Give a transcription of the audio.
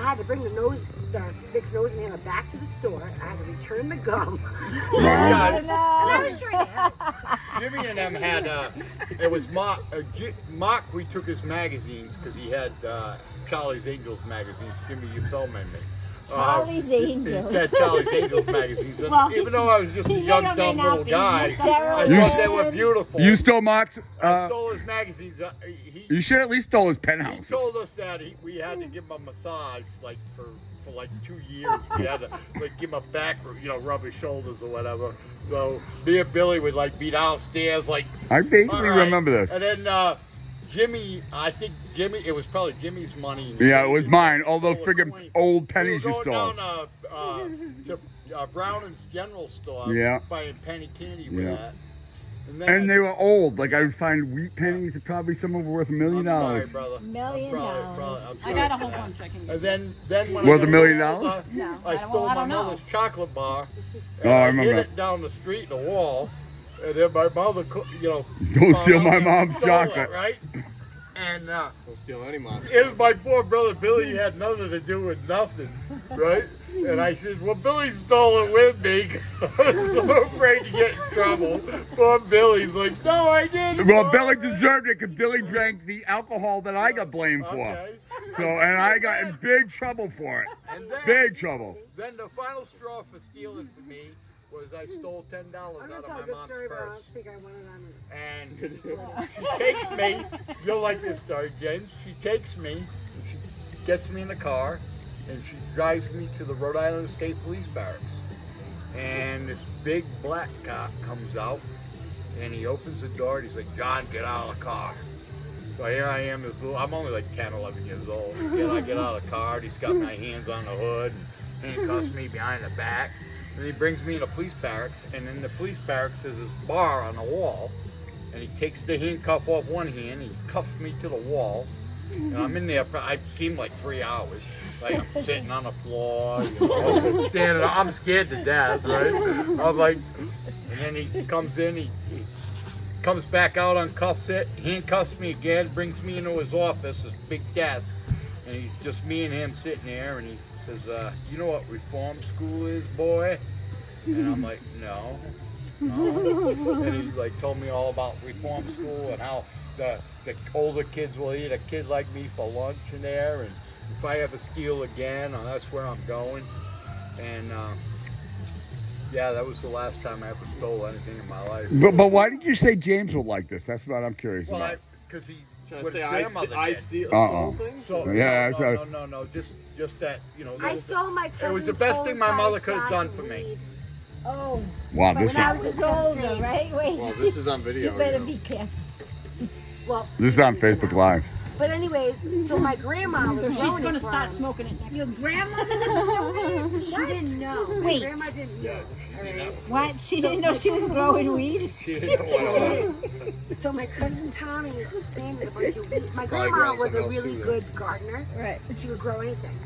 had to bring the Vic's nose inhaler back to the store. I had to return the gum. Guys, And I was trying to help. Jimmy and them had, it was Mark, we took his magazines because he had Charlie's Angels magazines. Jimmy, you filming me. Charlie's Angels. He said Charlie's Angels magazines. And Well, even though I was just a young, may or may dumb not little be. guy, Sarah I Lynn. thought they were beautiful. You stole Mark's. I stole his magazines. You should at least stole his He penthouse. told us that we had to give him a massage, like for like 2 years. We had to like give him a back, rub his shoulders or whatever. So me and Billy would like be downstairs, like. I vaguely all right. remember this. And then Jimmy, it was probably Jimmy's money. Yeah, it was mine. All those Stole a friggin' coin. old pennies we you were stole. going down to Browning's General Store. Yeah. Buying penny candy with Yeah. that. Then And they were old. Like I would find wheat pennies that probably some of them were worth $1 million. I'm sorry, brother. $1 million. I'm I sorry got a for whole that. bunch I can And then when Worth I got $1 million? older, No, I stole I my don't know. mother's chocolate bar. Oh, I hid remember. it down the street, the wall, and then my mother, Don't found steal out my and mom's stole chocolate. it, right? And Don't steal any mom. it was my poor brother Billy. He had nothing to do with nothing, right? And I said, well, Billy stole it with me because I was so afraid to get in trouble. Poor Billy's like, no, I didn't. Well, Billy deserved it because Billy drank the alcohol that I got blamed for. Okay. So, and I got in big trouble for it. And then, Big trouble. Then the final straw for stealing for me was I stole $10 I'm out gonna of tell my a good mom's story, but I purse. don't think I want it on. And she takes me. You'll like this story, James. She takes me and she gets me in the car and she drives me to the Rhode Island State Police Barracks. And this big black cop comes out and he opens the door and he's like, John, get out of the car. So here I am, I'm only like 10, 11 years old. I get out of the car and he's got my hands on the hood and handcuffs me behind the back. And he brings me in the police barracks, and in the police barracks there's this bar on the wall, and he takes the handcuff off one hand, he cuffs me to the wall, and I'm in there, I seem like 3 hours. Like I'm sitting on the floor, standing, I'm scared to death, right? I'm like, and then he comes in, he comes back out, uncuffs it, handcuffs me again, brings me into his office, this big desk, and he's just me and him sitting there, and he says, you know what reform school is, boy? And I'm like, no. And he like told me all about reform school and how the older kids will eat a kid like me for lunch in there, and if I ever steal again, that's where I'm going. And yeah, that was the last time I ever stole anything in my life. But why did you say James would like this? That's what I'm curious Well, about. because he, Trying what to his say grandmother I did. steal Uh-oh. things? So Yeah, no, just that, I stole my cousin's it was the best thing my whole mother entire could have done stash for of me. weed. Oh, Wow, but this when I is, was older, right? Wait. Well, this is on You video. better you know. be careful. Well, this is on Facebook Live. but anyways, so my grandma was So she's growing going to it for start him. smoking it next Your week. grandmother was growing She didn't know. My Wait. grandma didn't know. What? She didn't know she was growing weed? She didn't know what it was. So my cousin Tommy planted a bunch of weed. My Probably grandma growing was a something else really too, good gardener. Right. She would grow anything.